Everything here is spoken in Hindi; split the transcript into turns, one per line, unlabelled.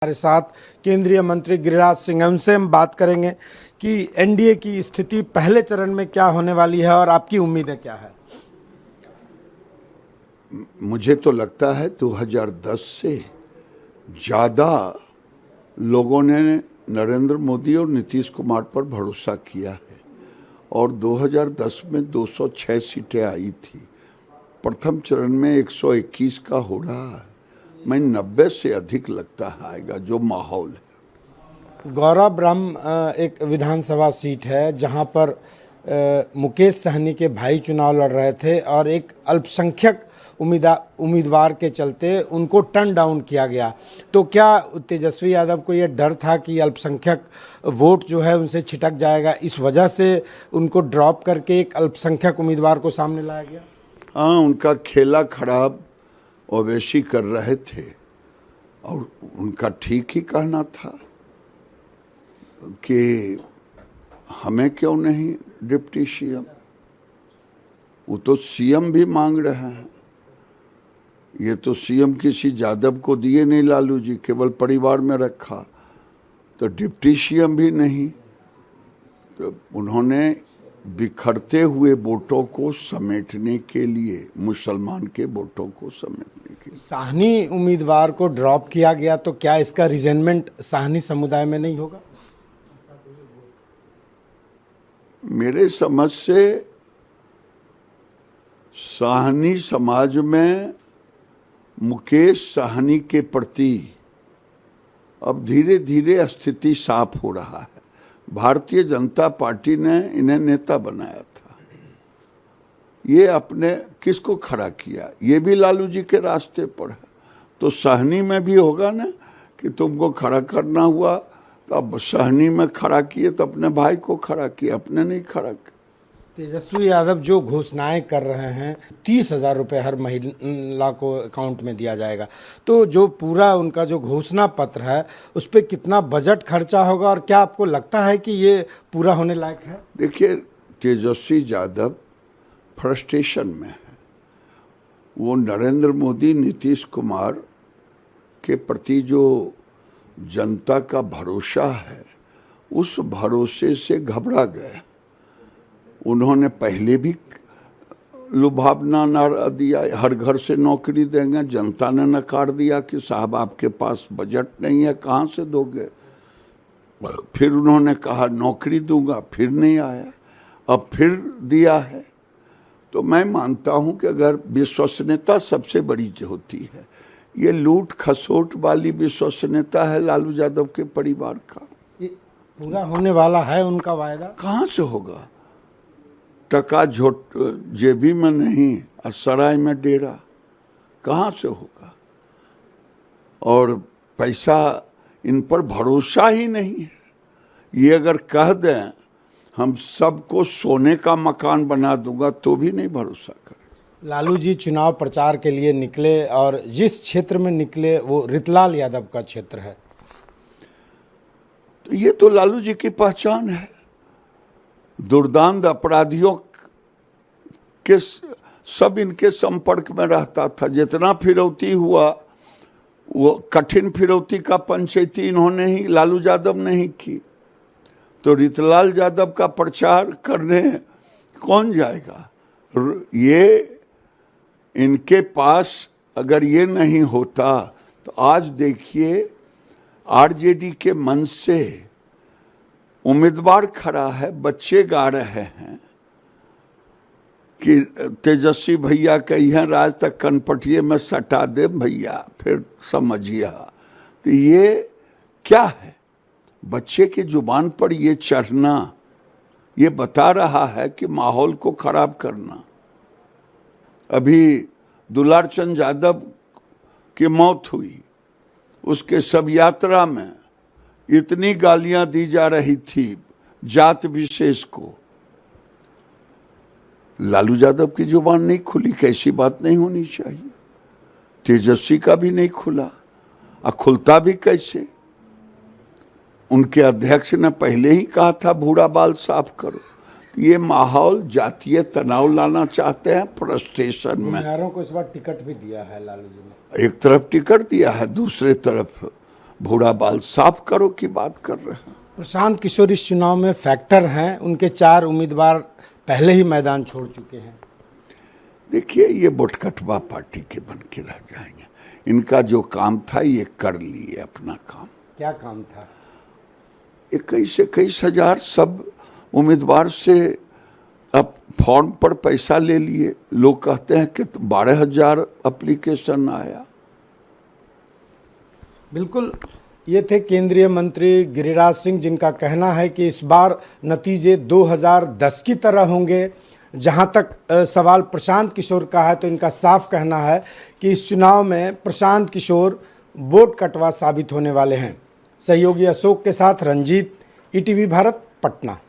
हमारे साथ केंद्रीय मंत्री गिरिराज सिंह, उनसे हम बात करेंगे कि एनडीए की स्थिति पहले चरण में क्या होने वाली है और आपकी उम्मीदें क्या है।
मुझे तो लगता है 2010 से ज़्यादा लोगों ने नरेंद्र मोदी और नीतीश कुमार पर भरोसा किया है और 2010 में 206 सीटें आई थी। प्रथम चरण में 121 का हो रहा है। मैं 90 से अधिक लगता है आएगा जो माहौल है।
गौरव ब्रह्म एक विधानसभा सीट है जहां पर मुकेश सहनी के भाई चुनाव लड़ रहे थे और एक अल्पसंख्यक उम्मीदवार के चलते उनको टर्न डाउन किया गया। तो क्या तेजस्वी यादव को यह डर था कि अल्पसंख्यक वोट जो है उनसे छिटक जाएगा, इस वजह से उनको ड्रॉप करके एक अल्पसंख्यक उम्मीदवार को सामने लाया गया?
हाँ, उनका खेला खराब ओवैसी कर रहे थे और उनका ठीक ही कहना था कि हमें क्यों नहीं डिप्टी सीएम। वो तो सीएम भी मांग रहे हैं। ये तो सीएम किसी यादव को दिए नहीं, लालू जी केवल परिवार में रखा, तो डिप्टी सीएम भी नहीं। तो उन्होंने बिखरते हुए वोटों को समेटने के लिए, मुसलमान के वोटों को समेटने के लिए
साहनी उम्मीदवार को ड्रॉप किया गया। तो क्या इसका रिजेंटमेंट साहनी समुदाय में नहीं होगा?
मेरे समझ से साहनी समाज में मुकेश सहनी के प्रति अब धीरे धीरे स्थिति साफ हो रहा है। भारतीय जनता पार्टी ने इन्हें नेता बनाया था। ये अपने किसको खड़ा किया? ये भी लालू जी के रास्ते पर है। तो सहनी में भी होगा ना कि तुमको खड़ा करना हुआ तो अब सहनी में खड़ा किए तो अपने भाई को खड़ा किया, अपने नहीं खड़ा किया।
तेजस्वी यादव जो घोषणाएं कर रहे हैं, 30,000 रुपये हर महिला को अकाउंट में दिया जाएगा, तो जो पूरा उनका जो घोषणा पत्र है उस पर कितना बजट खर्चा होगा और क्या आपको लगता है कि ये पूरा होने लायक है?
देखिए, तेजस्वी यादव फ्रस्ट्रेशन में है। वो नरेंद्र मोदी, नीतीश कुमार के प्रति जो जनता का भरोसा है उस भरोसे से घबरा गए। उन्होंने पहले भी लुभावना नारा दिया, हर घर से नौकरी देंगे। जनता ने नकार दिया कि साहब आपके पास बजट नहीं है, कहाँ से दोगे। फिर उन्होंने कहा नौकरी दूंगा, फिर नहीं आया, अब फिर दिया है। तो मैं मानता हूं कि अगर विश्वसनीयता सबसे बड़ी होती है, ये लूट खसोट वाली विश्वसनीयता है लालू यादव के परिवार का।
ये पूरा होने वाला है उनका वायदा?
कहाँ से होगा? टका झोट जेबी में नहीं, सराय में डेरा, कहाँ से होगा? और पैसा, इन पर भरोसा ही नहीं है। ये अगर कह दें हम सबको सोने का मकान बना दूंगा तो भी नहीं भरोसा कर।
लालू जी चुनाव प्रचार के लिए निकले और जिस क्षेत्र में निकले वो रितलाल यादव का क्षेत्र है।
तो ये तो लालू जी की पहचान है। दुर्दांत अपराधियों के सब इनके संपर्क में रहता था। जितना फिरौती हुआ वो कठिन फिरौती का पंचायती इन्होंने ही, लालू यादव ने ही की। तो रितलाल यादव का प्रचार करने कौन जाएगा? ये इनके पास अगर ये नहीं होता तो आज देखिए आरजेडी के मन से उम्मीदवार खड़ा है, बच्चे गा रहे हैं कि तेजस्वी भैया कहिए राज तक कनपटिए में सटा दे भैया, फिर समझिए। तो ये क्या है? बच्चे की जुबान पर ये चढ़ना, ये बता रहा है कि माहौल को खराब करना। अभी दुलारचंद यादव की मौत हुई, उसके सब यात्रा में इतनी गालियां दी जा रही थी जात विशेष को। लालू यादव की जुबान नहीं खुली, कैसी बात नहीं होनी चाहिए। तेजस्वी का भी नहीं खुला, और खुलता भी कैसे? उनके अध्यक्ष ने पहले ही कहा था भूरा बाल साफ करो। ये माहौल जातीय तनाव लाना चाहते हैं, फ्रस्ट्रेशन में।
को इस बार टिकट भी दिया है लालू जी ने।
एक तरफ टिकट दिया है, दूसरे तरफ भूरा बाल साफ करो की बात कर रहे हैं।
प्रशांत किशोर इस चुनाव में फैक्टर हैं, उनके 4 उम्मीदवार पहले ही मैदान छोड़ चुके हैं।
देखिए, ये बोटकटवा पार्टी के बन के रह जाएंगे। इनका जो काम था ये कर लिए अपना काम।
क्या काम था?
21 हजार सब उम्मीदवार से अब फॉर्म पर पैसा ले लिए। लोग कहते हैं कि 12,000 एप्लीकेशन आया।
बिल्कुल, ये थे केंद्रीय मंत्री गिरिराज सिंह, जिनका कहना है कि इस बार नतीजे 2010 की तरह होंगे। जहां तक सवाल प्रशांत किशोर का है तो इनका साफ कहना है कि इस चुनाव में प्रशांत किशोर वोट कटवा साबित होने वाले हैं। सहयोगी अशोक के साथ रंजीत, ईटीवी भारत, पटना।